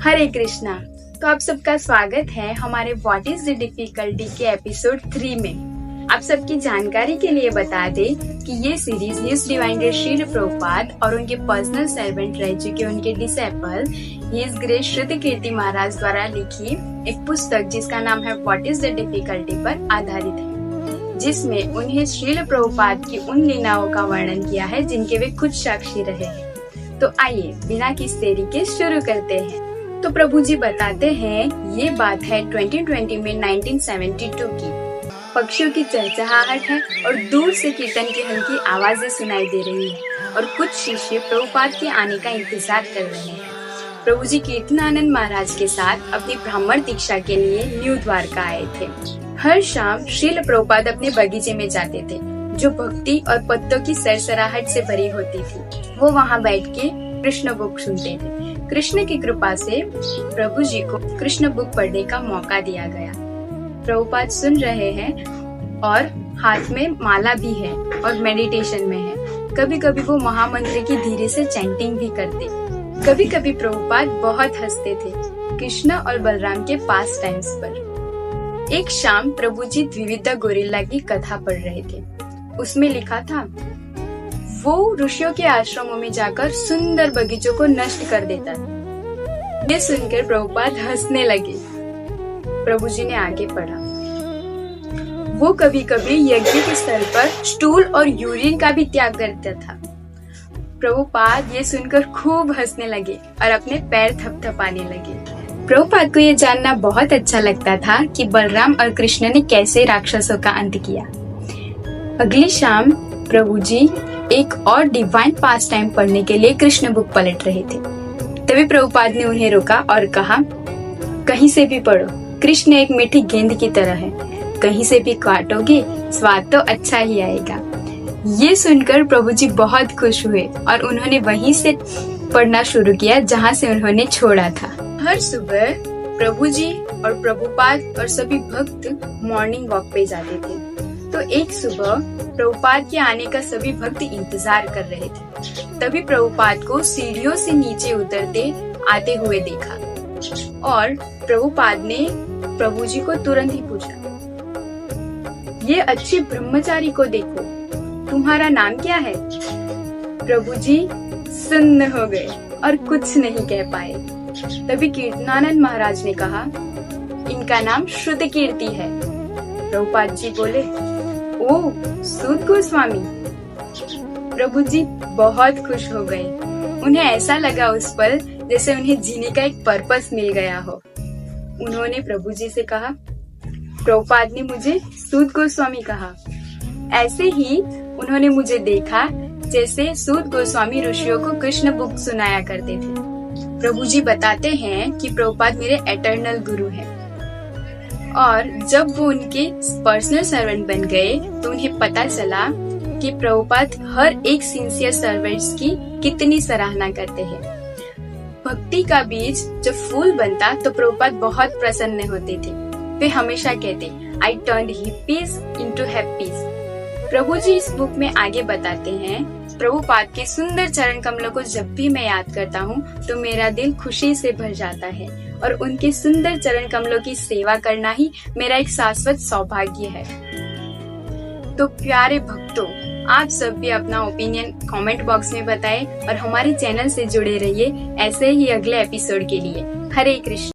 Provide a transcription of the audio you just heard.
हरे कृष्णा। तो आप सबका स्वागत है हमारे व्हाट इज द डिफिकल्टी के एपिसोड 3 में। आप सबकी जानकारी के लिए बता दें कि ये series his divine Srila Prabhupada और उनके पर्सनल सर्वेंट रह चुके उनके डिसेपल हिज ग्रेट श्रुति कीर्ति महाराज द्वारा लिखी एक पुस्तक जिसका नाम है व्हाट इज द डिफिकल्टी पर आधारित है, जिसमें उन्हें श्रील प्रभुपाद की उन लीलाओं का वर्णन किया है जिनके वे खुद साक्षी रहे हैं। तो आइए बिना किसी देरी के शुरू करते हैं। तो प्रभु जी बताते हैं ये बात है 2020 में 1972 की। पक्षियों की चहचहाहट है और दूर से कीर्तन की हल्की आवाजें सुनाई दे रही है और कुछ शिष्य प्रभुपाद के आने का इंतजार कर रहे हैं। प्रभु जी कीर्तनानंद महाराज के साथ अपनी ब्राह्मण दीक्षा के लिए न्यू द्वारका आए थे। हर शाम श्रील प्रभुपाद अपने बगीचे में जाते थे जो भक्ति और पत्तों की सरसराहट से भरी होती थी। वो वहाँ बैठ के कृष्ण बुक सुनते थे। कृष्ण की कृपा से प्रभु जी को कृष्ण बुक पढ़ने का मौका दिया गया। प्रभुपाद सुन रहे हैं और हाथ में माला भी है और मेडिटेशन में है। कभी कभी वो महामंत्र की धीरे से चैंटिंग भी करते। कभी कभी प्रभुपाद बहुत हंसते थे कृष्ण और बलराम के पास टाइम्स पर। एक शाम प्रभु जी द्विविध गोरिल्ला की कथा पढ़ रहे थे। उसमें लिखा था वो ऋषियों के आश्रमों में जाकर सुंदर बगीचों को नष्ट कर देता था। ये सुनकर प्रभुपाद हंसने लगे। प्रभु जी ने आगे पढ़ा, वो कभी कभी यज्ञ के स्थल पर स्टूल और यूरिन का भी त्याग करता था। प्रभुपाद ये सुनकर खूब हंसने लगे और अपने पैर थपथपाने लगे। प्रभुपाद को ये जानना बहुत अच्छा लगता था कि बलराम और कृष्ण ने कैसे राक्षसों का अंत किया। अगली शाम प्रभु जी एक और डिवाइन पास टाइम पढ़ने के लिए कृष्ण बुक पलट रहे थे। तभी प्रभुपाद ने उन्हें रोका और कहा, कहीं से भी पढ़ो, कृष्ण एक मीठी गेंद की तरह है, कहीं से भी काटोगे स्वाद तो अच्छा ही आएगा। ये सुनकर प्रभु जी बहुत खुश हुए और उन्होंने वहीं से पढ़ना शुरू किया जहाँ से उन्होंने छोड़ा था। हर सुबह प्रभु जी और प्रभुपाद और सभी भक्त मॉर्निंग वॉक पे जाते थे। तो एक सुबह प्रभुपाद के आने का सभी भक्त इंतजार कर रहे थे। तभी प्रभुपाद को सीढ़ियों से नीचे उतरते आते हुए देखा और प्रभुपाद ने प्रभु जी को तुरंत ही पूछा, ये अच्छे ब्रह्मचारी को देखो, तुम्हारा नाम क्या है? प्रभु जी सुन्न हो गए और कुछ नहीं कह पाए। तभी कीर्तनानंद महाराज ने कहा, इनका नाम श्रुति कीर्ति है। प्रभुपाद जी बोले, ओह सूत गोस्वामी। प्रभु जी बहुत खुश हो गए। उन्हें ऐसा लगा उस पल जैसे उन्हें जीने का एक पर्पस मिल गया हो। उन्होंने प्रभु जी से कहा, प्रभुपाद ने मुझे सूत गोस्वामी कहा। ऐसे ही उन्होंने मुझे देखा जैसे सूत गोस्वामी ऋषियों को कृष्ण बुक सुनाया करते थे। प्रभु जी बताते हैं कि प्रभुपाद मेरे एटर्नल गुरु हैं और जब वो उनके पर्सनल सर्वेंट बन गए तो उन्हें पता चला कि प्रभुपाद हर एक सिंसियर सर्वेंट्स की कितनी सराहना करते हैं। भक्ति का बीज जब फूल बनता तो प्रभुपाद बहुत प्रसन्न होते थे। वे हमेशा कहते, आई टर्न्ड हिप्पीज इनटू हैप्पीज। प्रभु जी इस बुक में आगे बताते हैं, प्रभुपाद के सुंदर चरण कमलों को जब भी मैं याद करता हूँ तो मेरा दिल खुशी से भर जाता है और उनके सुंदर चरण कमलों की सेवा करना ही मेरा एक शाश्वत सौभाग्य है। तो प्यारे भक्तों, आप सब भी अपना ओपिनियन कमेंट बॉक्स में बताएं और हमारे चैनल से जुड़े रहिए ऐसे ही अगले एपिसोड के लिए। हरे कृष्ण।